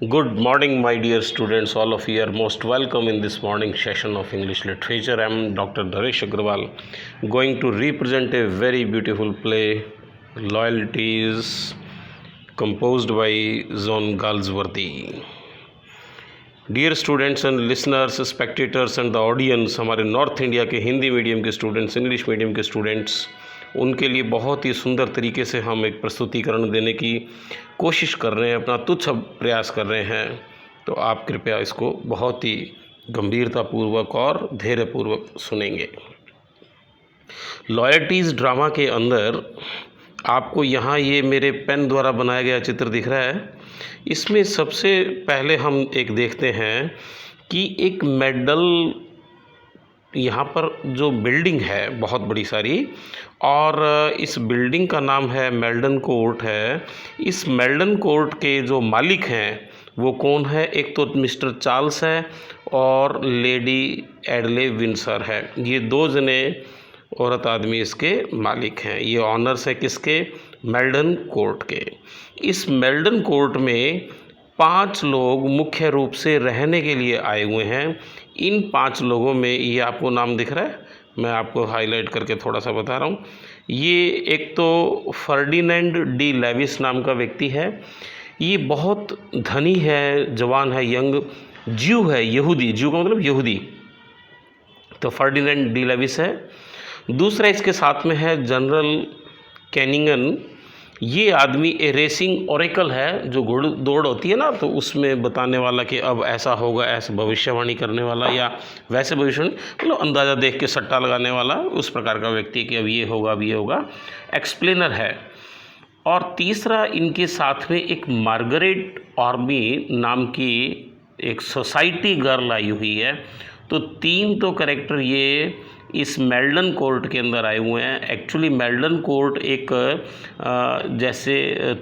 Good morning, my dear students. All of you are most welcome in this morning session of English literature. I am Dr. Dharesh Agrawal, going to represent a very beautiful play, Loyalties, composed by John Galsworthy. Dear students and listeners, spectators and the audience, हमारे north India के Hindi medium के students, English medium के students, उनके लिए बहुत ही सुंदर तरीके से हम एक प्रस्तुतिकरण देने की कोशिश कर रहे हैं, अपना तुच्छ प्रयास कर रहे हैं। तो आप कृपया इसको बहुत ही गंभीरतापूर्वक और धैर्यपूर्वक सुनेंगे। लॉयल्टीज़ ड्रामा के अंदर आपको यहाँ ये मेरे पेन द्वारा बनाया गया चित्र दिख रहा है। इसमें सबसे पहले हम एक देखते हैं कि एक मेडल, यहाँ पर जो बिल्डिंग है बहुत बड़ी सारी, और इस बिल्डिंग का नाम है मेल्डन कोर्ट है। इस मेल्डन कोर्ट के जो मालिक हैं वो कौन है? एक तो मिस्टर चार्ल्स है और लेडी एडले विंसर है। ये दो जने औरत आदमी इसके मालिक हैं। ये ऑनर्स है किसके? मेल्डन कोर्ट के। इस मेल्डन कोर्ट में 5 लोग मुख्य रूप से रहने के लिए आए हुए हैं। इन 5 लोगों में ये आपको नाम दिख रहा है, मैं आपको हाईलाइट करके थोड़ा सा बता रहा हूँ। ये एक तो फर्डिनेंड डी लेविस नाम का व्यक्ति है। ये बहुत धनी है, जवान है, यंग ज्यू है, यहूदी। ज्यू का मतलब यहूदी। तो फर्डिनेंड डी लेविस है। दूसरा इसके साथ में है जनरल कैनिंगन। ये आदमी ए रेसिंग ओरेकल है, जो घोड़ दौड़ होती है ना, तो उसमें बताने वाला कि अब ऐसा होगा, ऐसे भविष्यवाणी करने वाला, या वैसे भविष्यवाणी मतलब अंदाज़ा देख के सट्टा लगाने वाला, उस प्रकार का व्यक्ति कि अब ये होगा, अब ये होगा, एक्सप्लेनर है। और तीसरा इनके साथ में एक मार्गरेट ऑर्मी नाम की एक सोसाइटी गर्ल आई हुई है। तो 3 तो कैरेक्टर ये इस मेल्डन कोर्ट के अंदर आए हुए हैं। एक्चुअली मेल्डन कोर्ट एक जैसे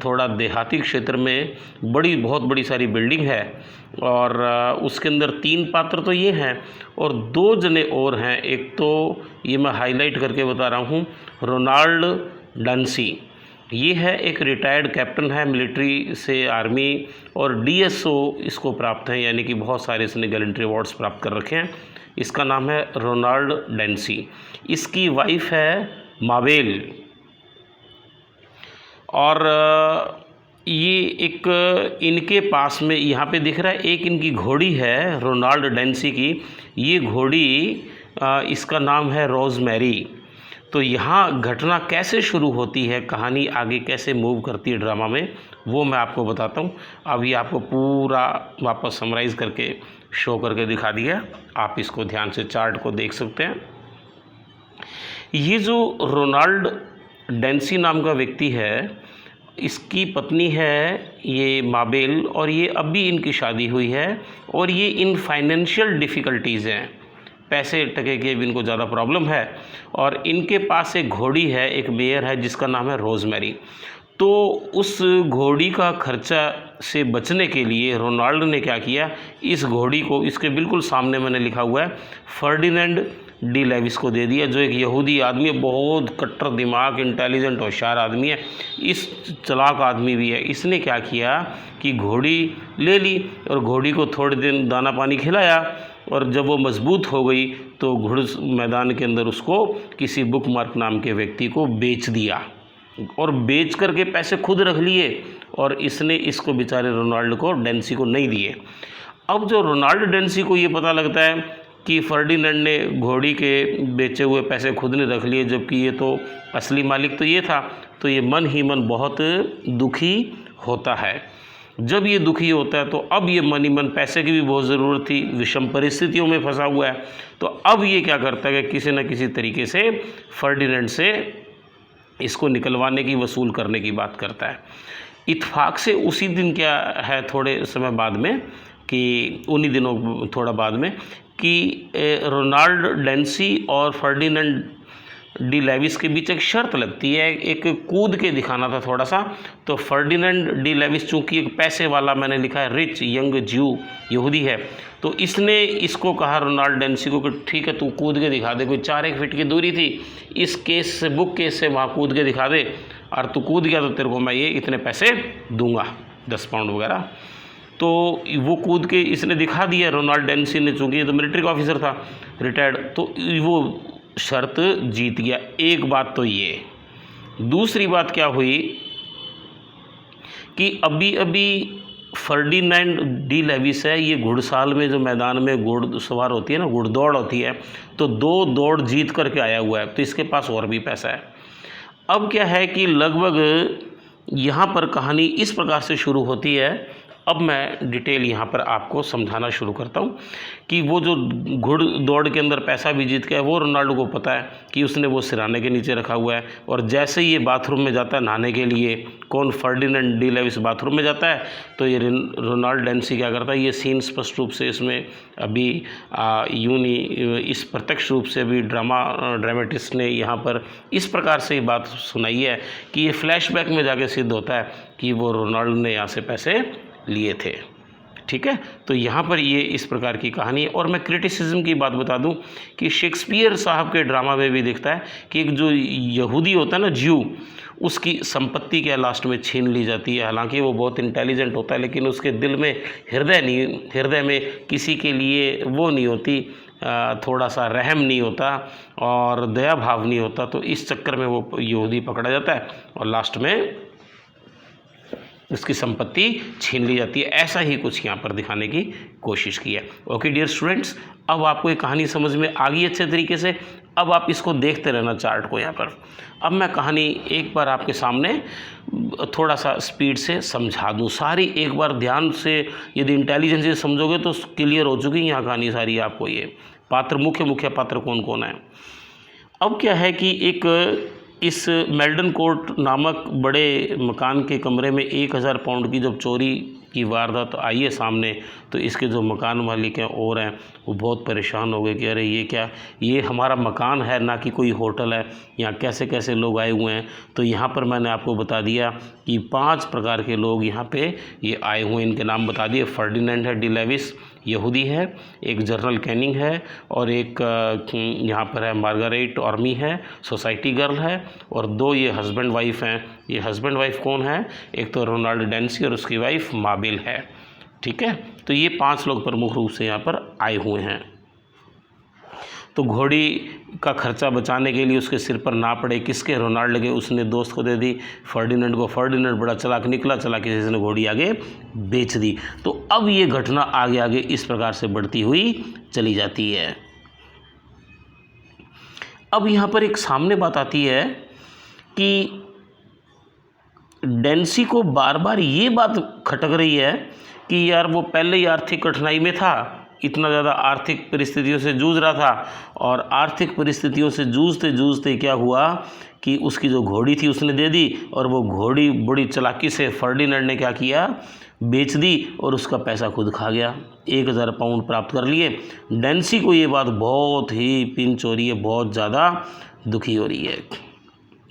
थोड़ा देहाती क्षेत्र में बहुत बड़ी सारी बिल्डिंग है, और उसके अंदर 3 पात्र तो ये हैं और 2 जने और हैं। एक तो ये मैं हाईलाइट करके बता रहा हूँ, रोनाल्ड डांसी। ये है एक रिटायर्ड कैप्टन है मिलिट्री से, आर्मी, और डीएसओ इसको प्राप्त है, यानी कि बहुत सारे इसने गैलेंट्री अवार्ड्स प्राप्त कर रखे हैं। इसका नाम है रोनाल्ड डेंसी। इसकी वाइफ है माबेल। और ये एक इनके पास में यहाँ पे दिख रहा है, एक इनकी घोड़ी है रोनाल्ड डेंसी की। ये घोड़ी इसका नाम है रोज़मेरी। तो यहाँ घटना कैसे शुरू होती है, कहानी आगे कैसे मूव करती है ड्रामा में, वो मैं आपको बताता हूँ। अभी आपको पूरा वापस समराइज़ करके शो करके दिखा दिया, आप इसको ध्यान से चार्ट को देख सकते हैं। ये जो रोनाल्ड डेंसी नाम का व्यक्ति है, इसकी पत्नी है ये माबेल, और ये अभी इनकी शादी हुई है, और ये इन फाइनेंशियल डिफ़िकल्टीज़ हैं, पैसे टके की भी इनको ज़्यादा प्रॉब्लम है। और इनके पास एक घोड़ी है, एक बेयर है जिसका नाम है रोज़मेरी। तो उस घोड़ी का खर्चा से बचने के लिए रोनाल्ड ने क्या किया, इस घोड़ी को इसके बिल्कुल सामने मैंने लिखा हुआ है फर्डिनेंड डी लेविस को दे दिया, जो एक यहूदी आदमी है, बहुत कट्टर दिमाग, इंटेलिजेंट, होशियार आदमी है, इस चालाक आदमी भी है। इसने क्या किया कि घोड़ी ले ली और घोड़ी को थोड़े दिन दाना पानी खिलाया, और जब वो मजबूत हो गई तो घुड़ मैदान के अंदर उसको किसी बुकमार्क नाम के व्यक्ति को बेच दिया, और बेच करके पैसे खुद रख लिए, और इसने इसको बेचारे रोनाल्ड को, डेंसी को नहीं दिए। अब जो रोनाल्ड डेंसी को ये पता लगता है कि फर्डिनेंड ने घोड़ी के बेचे हुए पैसे खुद ने रख लिए, जबकि ये तो असली मालिक तो ये था, तो ये मन ही मन बहुत दुखी होता है। जब ये दुखी होता है तो अब ये मन ही मन, पैसे की भी बहुत ज़रूरत थी, विषम परिस्थितियों में फंसा हुआ है, तो अब ये क्या करता है कि किसी न किसी तरीके से फर्डिनेंड से इसको निकलवाने की, वसूल करने की बात करता है। इत्फाक से उसी दिन क्या है, थोड़े समय बाद में, कि उन्हीं दिनों थोड़ा बाद में, कि रोनाल्ड डेंसी और फर्डिनेंड डी लेविस के बीच एक शर्त लगती है, एक कूद के दिखाना था थोड़ा सा। तो फर्डिनेंड डी लेविस चूँकि एक पैसे वाला, मैंने लिखा है रिच यंग ज्यू यहूदी है, तो इसने इसको कहा रोनाल्ड डेंसी को कि ठीक है, तू कूद के दिखा दे। कोई 4-1 फीट की दूरी थी इस केस से, बुक केस से, वहाँ कूद के दिखा दे, और तू कूद गया तो तेरे को मैं ये इतने पैसे दूंगा, 10 पाउंड वगैरह। तो वो कूद के इसने दिखा दिया रोनाल्ड डेंसी ने, चूँकि ये तो मिलिट्री का ऑफिसर था रिटायर्ड, तो वो शर्त जीत गया। एक बात तो ये। दूसरी बात क्या हुई कि अभी अभी फर्डिनेंड डी लेविस है, ये घुड़साल में जो मैदान में घुड़सवार होती है ना, घुड़दौड़ होती है, तो 2 दौड़ जीत करके आया हुआ है, तो इसके पास और भी पैसा है। अब क्या है कि लगभग यहाँ पर कहानी इस प्रकार से शुरू होती है। अब मैं डिटेल यहाँ पर आपको समझाना शुरू करता हूँ कि वो जो घुड़दौड़ के अंदर पैसा भी जीत गया है, वो रोनाल्डो को पता है कि उसने वो सिरहाने के नीचे रखा हुआ है, और जैसे ही ये बाथरूम में जाता है नहाने के लिए, कौन, फर्डिनेंड डी लेविस बाथरूम में जाता है, तो ये रोनाल्ड डेंसी क्या करता है, ये सीन स्पष्ट रूप से इसमें अभी यूँ नहीं, इस प्रत्यक्ष रूप से भी ड्रामेटिस्ट ने यहाँ पर इस प्रकार से ये बात सुनाई है कि ये फ्लैशबैक में जाके सिद्ध होता है कि वो रोनाल्डो ने यहाँ से पैसे लिए थे। ठीक है, तो यहाँ पर ये इस प्रकार की कहानी है। और मैं क्रिटिसिज्म की बात बता दूं कि शेक्सपियर साहब के ड्रामा में भी दिखता है कि एक जो यहूदी होता है ना, ज्यू, उसकी संपत्ति क्या लास्ट में छीन ली जाती है। हालांकि वो बहुत इंटेलिजेंट होता है, लेकिन उसके दिल में हृदय में किसी के लिए वो नहीं होती, थोड़ा सा रहम नहीं होता और दया भाव नहीं होता, तो इस चक्कर में वो यहूदी पकड़ा जाता है और लास्ट में उसकी संपत्ति छीन ली जाती है। ऐसा ही कुछ यहाँ पर दिखाने की कोशिश की है। ओके डियर स्टूडेंट्स, अब आपको ये कहानी समझ में आ गई अच्छे तरीके से। अब आप इसको देखते रहना चार्ट को यहाँ पर। अब मैं कहानी एक बार आपके सामने थोड़ा सा स्पीड से समझा दूँ, सारी एक बार ध्यान से यदि इंटेलिजेंस से समझोगे तो क्लियर हो चुकी यहाँ कहानी सारी आपको। ये पात्र, मुख्य पात्र कौन कौन है। अब क्या है कि एक इस मेल्डन कोर्ट नामक बड़े मकान के कमरे में 1000 पाउंड की जब चोरी की वारदात आई है सामने, तो इसके जो मकान मालिक हैं और हैं वो बहुत परेशान हो गए कि अरे ये क्या, ये हमारा मकान है ना कि कोई होटल है, यहाँ कैसे कैसे लोग आए हुए हैं। तो यहाँ पर मैंने आपको बता दिया कि 5 प्रकार के लोग यहाँ पे ये आए हुए हैं। इनके नाम बता दिए। फर्डिनेंड है डी लेविस, यहूदी है, एक जनरल कैनिंग है, और एक यहाँ पर है मार्गारेट ऑर्मी है, सोसाइटी गर्ल है, और 2 ये हस्बैंड वाइफ हैं। ये हस्बैंड वाइफ कौन है, एक तो रोनाल्ड डेंसी और उसकी वाइफ माबिल है। ठीक है, तो ये 5 लोग प्रमुख रूप से यहाँ पर आए हुए हैं। तो घोड़ी का खर्चा बचाने के लिए उसके सिर पर ना पड़े किसके, रोनाल्ड के, उसने दोस्त को दे दी फर्डिनेंड को। फर्डिनेंड बड़ा चालाक निकला, किसी ने घोड़ी आगे बेच दी। तो अब ये घटना आगे आगे इस प्रकार से बढ़ती हुई चली जाती है। अब यहाँ पर एक सामने बात आती है कि डेंसी को बार बार ये बात खटक रही है कि यार वो पहले ही आर्थिक कठिनाई में था, इतना ज़्यादा आर्थिक परिस्थितियों से जूझ रहा था, और आर्थिक परिस्थितियों से जूझते जूझते क्या हुआ कि उसकी जो घोड़ी थी उसने दे दी, और वो घोड़ी बड़ी चालाकी से फर्डिनेंड ने क्या किया, बेच दी और उसका पैसा खुद खा गया। 1000 पाउंड प्राप्त कर लिए। डेंसी को ये बात बहुत ही पिंच हो रही है, बहुत ज़्यादा दुखी हो रही है।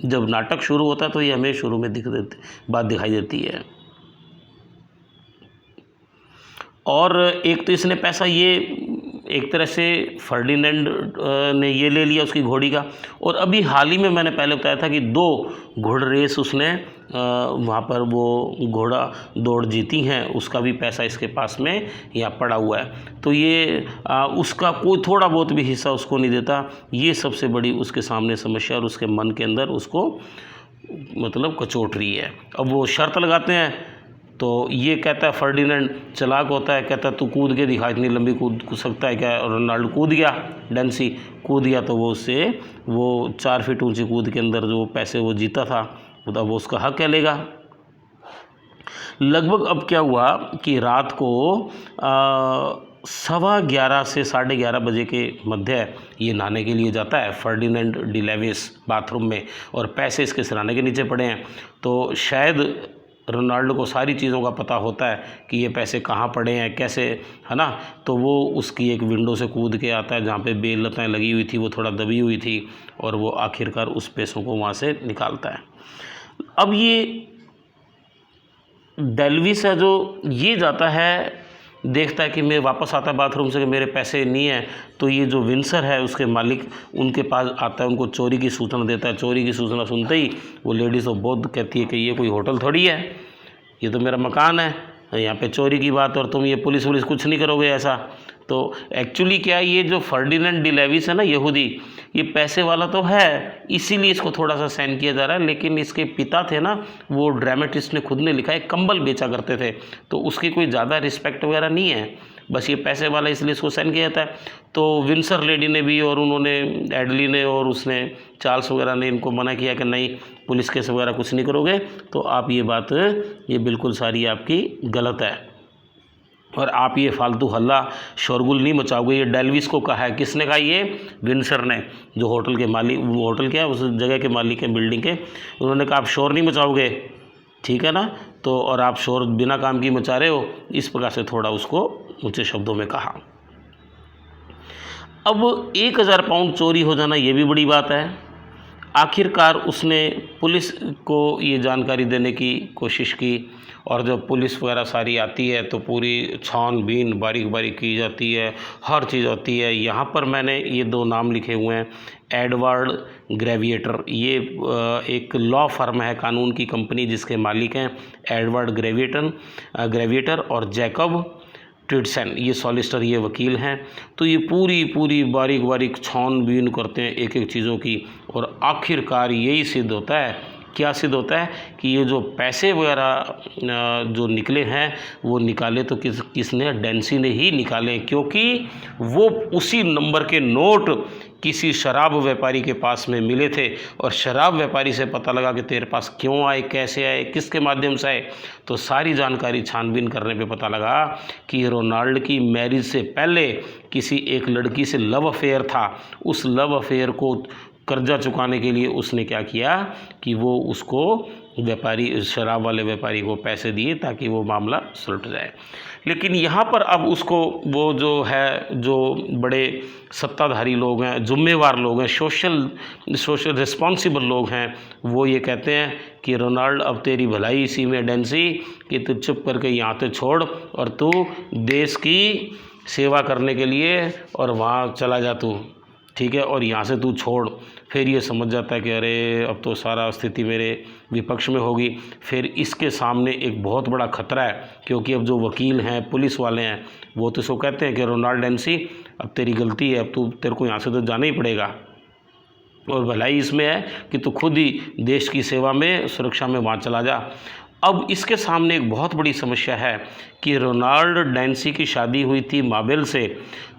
जब नाटक शुरू होता है तो ये हमें शुरू में बात दिखाई देती है। और एक तो इसने पैसा ये एक तरह से फर्डिनेंड ने ये ले लिया उसकी घोड़ी का, और अभी हाल ही में मैंने पहले बताया था कि 2 घोड़ रेस उसने वहाँ पर वो घोड़ा दौड़ जीती हैं, उसका भी पैसा इसके पास में यहाँ पड़ा हुआ है। तो ये उसका कोई थोड़ा बहुत भी हिस्सा उसको नहीं देता। ये सबसे बड़ी उसके सामने समस्या और उसके मन के अंदर उसको मतलब कचोट रही है। अब वो शर्त लगाते हैं, तो ये कहता है, फर्डिनेंड चालाक होता है, कहता है तू कूद के दिखा, इतनी लंबी कूद सकता है क्या। रोनाल्डो कूद गया, डेंसी कूद गया, तो वो उससे वो 4 फीट ऊंची कूद के अंदर जो पैसे वो जीता था, मतलब वो उसका हक लेगा। लगभग अब क्या हुआ कि रात को 11:15 से 11:30 बजे के मध्य ये नहाने के लिए जाता है फर्डिनेंड डी लेविस बाथरूम में, और पैसे इसके सिरहाने के नीचे पड़े हैं। तो शायद रोनाल्डो को सारी चीज़ों का पता होता है कि ये पैसे कहाँ पड़े हैं, कैसे, है ना। तो वो उसकी एक विंडो से कूद के आता है जहाँ पे बेल लताएँ लगी हुई थी, वो थोड़ा दबी हुई थी, और वो आखिरकार उस पैसों को वहाँ से निकालता है। अब ये डेल्विस है जो ये जाता है, देखता है कि मैं वापस आता है बाथरूम से कि मेरे पैसे नहीं हैं। तो ये जो विंसर है उसके मालिक उनके पास आता है, उनको चोरी की सूचना देता है। चोरी की सूचना सुनते ही वो लेडीज़ तो बहुत कहती है कि ये कोई होटल थोड़ी है, ये तो मेरा मकान है, यहाँ पे चोरी की बात, और तुम ये पुलिस वुलिस कुछ नहीं करोगे ऐसा। तो एक्चुअली क्या है, ये जो फर्डिनेंड डी लेविस है ना यहूदी, ये पैसे वाला तो है, इसीलिए इसको थोड़ा सा साइन किया जा रहा है। लेकिन इसके पिता थे ना, वो ड्रामेटिस्ट ने खुद ने लिखा है, कंबल बेचा करते थे, तो उसकी कोई ज़्यादा रिस्पेक्ट वगैरह नहीं है, बस ये पैसे वाला इसलिए इसको साइन किया जाता है। तो विंसर लेडी ने भी, और उन्होंने एडली ने, और उसने चार्ल्स वगैरह ने इनको मना किया कि नहीं पुलिस केस वगैरह कुछ नहीं करोगे। तो आप ये बात, ये बिल्कुल सारी आपकी गलत है, और आप ये फालतू हल्ला शोरगुल नहीं मचाओगे। ये डेल्विस को कहा है, किसने कहा? ये विंसर ने, जो होटल के मालिक, होटल क्या उस जगह के मालिक हैं, बिल्डिंग के, उन्होंने कहा आप शोर नहीं मचाओगे, ठीक है ना। तो और आप शोर बिना काम की मचा रहे हो, इस प्रकार से थोड़ा उसको ऊंचे शब्दों में कहा। अब 1000 पाउंड चोरी हो जाना ये भी बड़ी बात है। आखिरकार उसने पुलिस को ये जानकारी देने की कोशिश की, और जब पुलिस वगैरह सारी आती है तो पूरी छानबीन बारीक बारीक की जाती है, हर चीज़ होती है। यहाँ पर मैंने ये 2 नाम लिखे हुए हैं, एडवर्ड ग्रेविएटर, ये एक लॉ फर्म है, कानून की कंपनी जिसके मालिक हैं एडवर्ड ग्रेविएटर और जैकब ट्विडसन, ये सॉलिसिटर, ये वकील हैं। तो ये पूरी बारीक बारीक छानबीन करते हैं एक एक चीज़ों की, और आखिरकार यही सिद्ध होता है, क्या सिद्ध होता है कि ये जो पैसे वगैरह जो निकले हैं, वो निकाले तो किसने? डेंसी ने ही निकाले, क्योंकि वो उसी नंबर के नोट किसी शराब व्यापारी के पास में मिले थे, और शराब व्यापारी से पता लगा कि तेरे पास क्यों आए, कैसे आए, किसके माध्यम से आए। तो सारी जानकारी छानबीन करने पे पता लगा कि रोनाल्ड की मैरिज से पहले किसी एक लड़की से लव अफेयर था। उस लव अफेयर को कर्जा चुकाने के लिए उसने क्या किया कि वो उसको व्यापारी, शराब वाले व्यापारी को पैसे दिए ताकि वो मामला सुलझ जाए। लेकिन यहाँ पर अब उसको वो जो है, जो बड़े सत्ताधारी लोग हैं, जुम्मेवार लोग हैं, सोशल रिस्पॉन्सिबल लोग हैं, वो ये कहते हैं कि रोनाल्ड अब तेरी भलाई इसी में डेंसी, कि तू चुप करके यहाँ से छोड़ और तू देश की सेवा करने के लिए और वहाँ चला जा तू, ठीक है, और यहाँ से तू छोड़। फिर ये समझ जाता है कि अरे अब तो सारा स्थिति मेरे विपक्ष में होगी। फिर इसके सामने एक बहुत बड़ा खतरा है, क्योंकि अब जो वकील हैं, पुलिस वाले हैं, वो तो इसको कहते हैं कि रोनाल्ड डेंसी अब तेरी गलती है, अब तेरे को यहाँ से तो जाना ही पड़ेगा, और भलाई इसमें है कि तू खुद ही देश की सेवा में, सुरक्षा में वहाँ चला जा। अब इसके सामने एक बहुत बड़ी समस्या है कि रोनाल्ड डेंसी की शादी हुई थी माबेल से,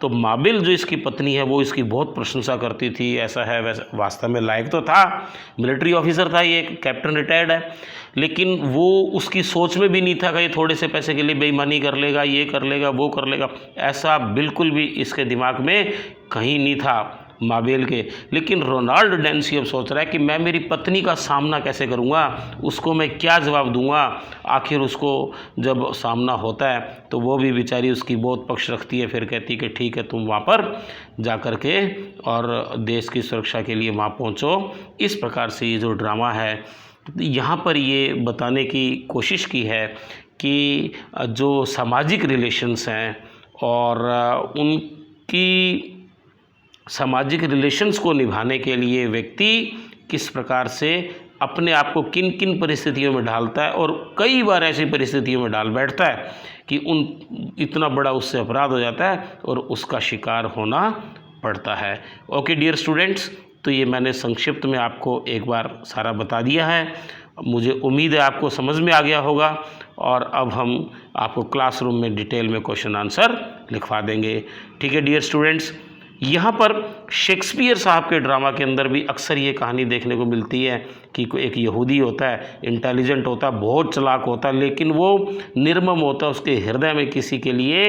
तो माबेल जो इसकी पत्नी है वो इसकी बहुत प्रशंसा करती थी, ऐसा है वैसा, वास्तव में लायक तो था, मिलिट्री ऑफिसर था, ये कैप्टन रिटायर्ड है, लेकिन वो उसकी सोच में भी नहीं था कि ये थोड़े से पैसे के लिए बेईमानी कर लेगा, ये कर लेगा, वो कर लेगा, ऐसा बिल्कुल भी इसके दिमाग में कहीं नहीं था माबेल के। लेकिन रोनाल्ड डेंसी अब सोच रहा है कि मैं मेरी पत्नी का सामना कैसे करूंगा, उसको मैं क्या जवाब दूंगा। आखिर उसको जब सामना होता है तो वो भी बेचारी उसकी बहुत पक्ष रखती है, फिर कहती है कि ठीक है तुम वहाँ पर जा कर के और देश की सुरक्षा के लिए वहाँ पहुँचो। इस प्रकार से ये जो ड्रामा है, यहाँ पर ये बताने की कोशिश की है कि जो सामाजिक रिलेशंस हैं और उनकी सामाजिक रिलेशंस को निभाने के लिए व्यक्ति किस प्रकार से अपने आप को किन किन परिस्थितियों में ढालता है, और कई बार ऐसी परिस्थितियों में डाल बैठता है कि इतना बड़ा उससे अपराध हो जाता है और उसका शिकार होना पड़ता है। ओके डियर स्टूडेंट्स, तो ये मैंने संक्षिप्त में आपको एक बार सारा बता दिया है। मुझे उम्मीद है आपको समझ में आ गया होगा, और अब हम आपको क्लासरूम में डिटेल में क्वेश्चन आंसर लिखवा देंगे। ठीक है डियर स्टूडेंट्स, यहाँ पर शेक्सपियर साहब के ड्रामा के अंदर भी अक्सर ये कहानी देखने को मिलती है कि एक यहूदी होता है, इंटेलिजेंट होता है, बहुत चालाक होता है, लेकिन वो निर्मम होता है, उसके हृदय में किसी के लिए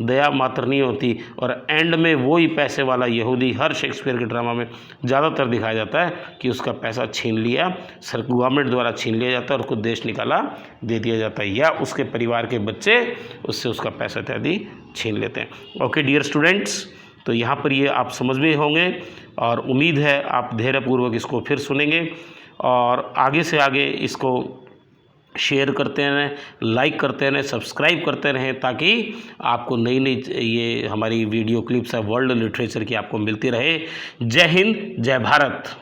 दया मात्र नहीं होती, और एंड में वही पैसे वाला यहूदी हर शेक्सपियर के ड्रामा में ज़्यादातर दिखाया जाता है कि उसका पैसा छीन लिया, गवर्नमेंट द्वारा छीन लिया जाता है और उसको देश निकाला दे दिया जाता है, या उसके परिवार के बच्चे उससे उसका पैसा इत्यादि छीन लेते हैं। ओके डियर स्टूडेंट्स, तो यहाँ पर ये आप समझ में होंगे, और उम्मीद है आप धैर्यपूर्वक इसको फिर सुनेंगे और आगे से आगे इसको शेयर करते रहें, लाइक करते रहें, सब्सक्राइब करते रहें, ताकि आपको नई नई ये हमारी वीडियो क्लिप्स है वर्ल्ड लिटरेचर की आपको मिलती रहे। जय हिंद, जय भारत।